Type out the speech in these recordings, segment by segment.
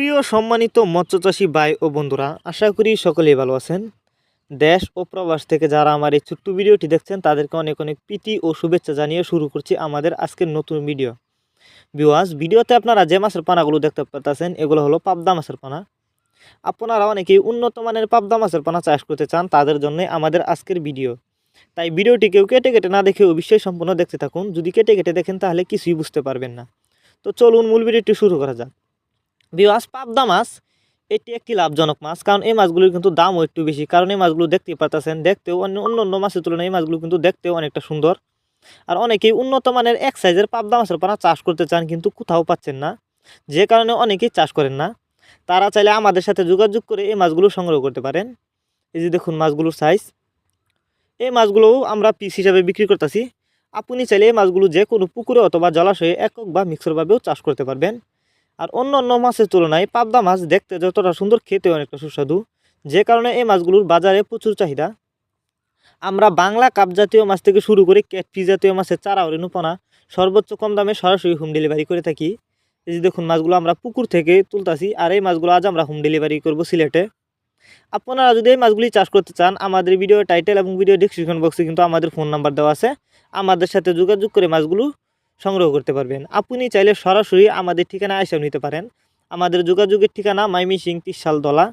প্রিয় সম্মানিত মৎস্যচাষী ভাই ও বন্ধুরা, আশা করি সকলেই ভালো আছেন। দেশ ও প্রবাস থেকে যারা আমার এই ছোট্ট ভিডিওটি দেখছেন তাদেরকে অনেক অনেক প্রীতি ও শুভেচ্ছা জানিয়ে শুরু করছি আমাদের আজকের নতুন ভিডিও। ভিডিওতে আপনারা যে মাছের পানাগুলো দেখতে পাচ্ছেন এগুলো হলো পাবদা মাছের পানা। আপনারা অনেকেই উন্নত মানের পাবদা মাছের পানা চাষ করতে চান, তাদের জন্য আমাদের আজকের ভিডিও। তাই ভিডিওটি কেউ কেটে কেটে না দেখে অবশ্যই সম্পূর্ণ দেখতে থাকুন। যদি কেটে কেটে দেখেন তাহলে কিছুই বুঝতে পারবেন না। তো চলুন মূল ভিডিওটি শুরু করা যাক। পাবদা মাছ এটি একটি লাভজনক মাছ, কারণ এই মাছগুলোর কিন্তু দামও একটু বেশি। কারণ এই মাছগুলো দেখতেই পাচ্ছেন, দেখতেও অন্য মাছের তুলনায় এই মাছগুলো কিন্তু দেখতেও অনেকটা সুন্দর। আর অনেকেই উন্নত মানের এক সাইজের পাবদা মাছের পানা চাষ করতে চান, কিন্তু কোথাও পাচ্ছেন না, যে কারণে অনেকেই চাষ করেন না। তারা চাইলে আমাদের সাথে যোগাযোগ করে এই মাছগুলো সংগ্রহ করতে পারেন। এই যে দেখুন মাছগুলোর সাইজ। এই মাছগুলোও আমরা পিস হিসাবে বিক্রি করতেছি। আপনি চাইলে এই মাছগুলো যে কোনো পুকুরে অথবা জলাশয়ে একক বা মিক্সরভাবেও চাষ করতে পারবেন। আর অন্য মাছের তুলনায় পাবদা মাছ দেখতে যতটা সুন্দর, খেতে অনেকটা সুস্বাদু, যে কারণে এই মাছগুলোর বাজারে প্রচুর চাহিদা। আমরা বাংলা কাপ জাতীয় মাছ থেকে শুরু করে ক্যাটফিশ জাতীয় মাছের চারা ও রেণুপনা সর্বোচ্চ কম দামে সরাসরি হোম ডেলিভারি করে থাকি। এই যে দেখুন মাছগুলো আমরা পুকুর থেকে তুলতাছি, আর এই মাছগুলো আজ আমরা হোম ডেলিভারি করব সিলেটে। আপনারা যদি এই মাছগুলি চাষ করতে চান, আমাদের ভিডিও টাইটেল এবং ভিডিও ডেসক্রিপশন বক্সে কিন্তু আমাদের ফোন নাম্বার দেওয়া আছে। আমাদের সাথে যোগাযোগ করে মাছগুলো সংগ্রহ করতে পারবেন। আপনি চাইলে সরাসরি আমাদের ঠিকানায় এসেও নিতে পারেন। আমাদের যোগাযোগের ঠিকানা মাইমিসিং 30 সাল দলা।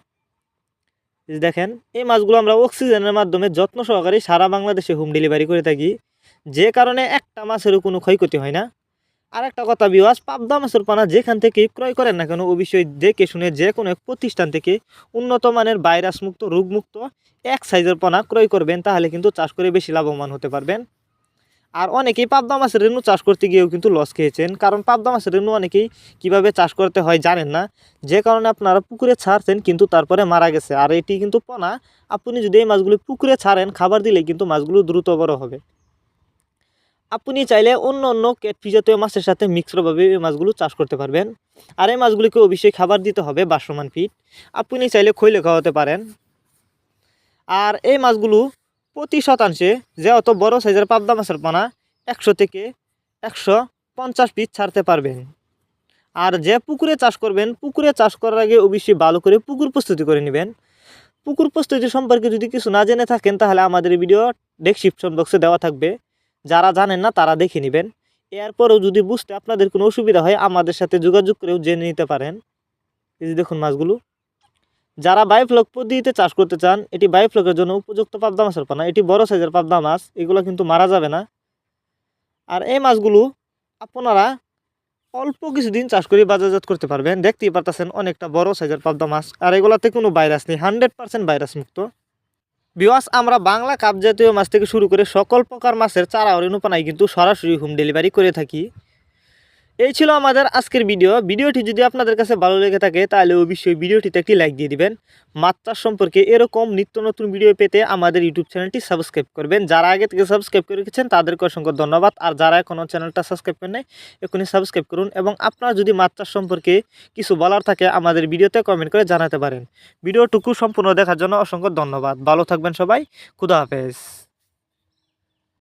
দেখেন এই মাছগুলো আমরা অক্সিজেনের মাধ্যমে যত্ন সহকারে সারা বাংলাদেশে হোম ডেলিভারি করে থাকি, যে কারণে একটা মাছেরও কোনো ক্ষয়ক্ষতি হয় না। আর একটা কথা পাবদা মাছের পানা যেখান থেকে ক্রয় করেন না কেন, অবশ্যই দেখে শুনে যে কোনো এক প্রতিষ্ঠান থেকে উন্নত মানের ভাইরাস মুক্ত, রোগমুক্ত এক সাইজের পানা ক্রয় করবেন, তাহলে কিন্তু চাষ করে বেশি লাভবান হতে পারবেন। আর অনেকেই পাবদা মাছের রেণু চাষ করতে গিয়েও কিন্তু লস খেয়েছেন, কারণ পাবদা মাছের রেণু অনেকেই কিভাবে চাষ করতে হয় জানেন না, যে কারণে আপনারা পুকুরে ছাড়ছেন কিন্তু তারপরে মারা গেছে। আর এটি কিন্তু পোনা, আপনি যদি এই মাছগুলো পুকুরে ছাড়েন, খাবার দিলে কিন্তু মাছগুলো দ্রুত বড় হবে। আপনি চাইলে অন্য ক্যাটফিশ জাতীয় মাছের সাথে মিক্সডভাবে এই মাছগুলো চাষ করতে পারবেন। আর এই মাছগুলিকে অবশ্যই খাবার দিতে হবে বাসমান ফিড। আপনি চাইলে খৈলে খাওয়াতে পারেন। আর এই মাছগুলো প্রতি শতাংশে যে অত বড় সাইজের পাবদা মাছের পানা 100 থেকে 150 পিস ছাড়তে পারবেন। আর যে পুকুরে চাষ করবেন, পুকুরে চাষ করার আগে অবশ্যই ভালো করে পুকুর প্রস্তুতি করে নেবেন। পুকুর প্রস্তুতি সম্পর্কে যদি কিছু না জেনে থাকেন, তাহলে আমাদের ভিডিও ডেসক্রিপশন বক্সে দেওয়া থাকবে, যারা জানেন না তারা দেখে নেবেন। এরপরেও যদি বুঝতে আপনাদের কোনো অসুবিধা হয়, আমাদের সাথে যোগাযোগ করেও জেনে নিতে পারেন। এই যে দেখুন মাছগুলো। যারা বায়োফ্লক পদ্ধতিতে চাষ করতে চান, এটি বায়োফ্লকের জন্য উপযুক্ত পাবদা মাছের পানা। এটি বড় সাইজের পাবদা মাছ, এগুলো কিন্তু মারা যাবে না। আর এই মাছগুলো আপনারা অল্প কিছুদিন চাষ করে বাজারজাত করতে পারবেন। দেখতেই পারতেছেন অনেকটা বড় সাইজের পাবদা মাছ, আর এগুলাতে কোনো ভাইরাস নেই, 100% ভাইরাস মুক্ত। আমরা বাংলা কাপ জাতীয় মাছ থেকে শুরু করে সকল প্রকার মাছের চারা ও রেণুপানাই কিন্তু সরাসরি হোম ডেলিভারি করে থাকি। এই ছিল আমাদের আজকের ভিডিওটি যদি আপনাদের কাছে ভালো লেগে থাকে, তাহলে অবশ্যই ভিডিওটিতে একটি লাইক দিয়ে দিবেন। মাছ চাষ সম্পর্কে এরকম নিত্য নতুন ভিডিও পেতে আমাদের ইউটিউব চ্যানেলটি সাবস্ক্রাইব করবেন। যারা আগে থেকে সাবস্ক্রাইব করে রেখেছেন তাদেরকে অসংখ্য ধন্যবাদ। আর যারা এখনও চ্যানেলটা সাবস্ক্রাইব করেন নাই, এখনই সাবস্ক্রাইব করুন। এবং আপনারা যদি মাছ চাষ সম্পর্কে কিছু বলার থাকে, আমাদের ভিডিওতে কমেন্ট করে জানাতে পারেন। ভিডিওটুকু সম্পূর্ণ দেখার জন্য অসংখ্য ধন্যবাদ। ভালো থাকবেন সবাই। খুদা হাফেজ।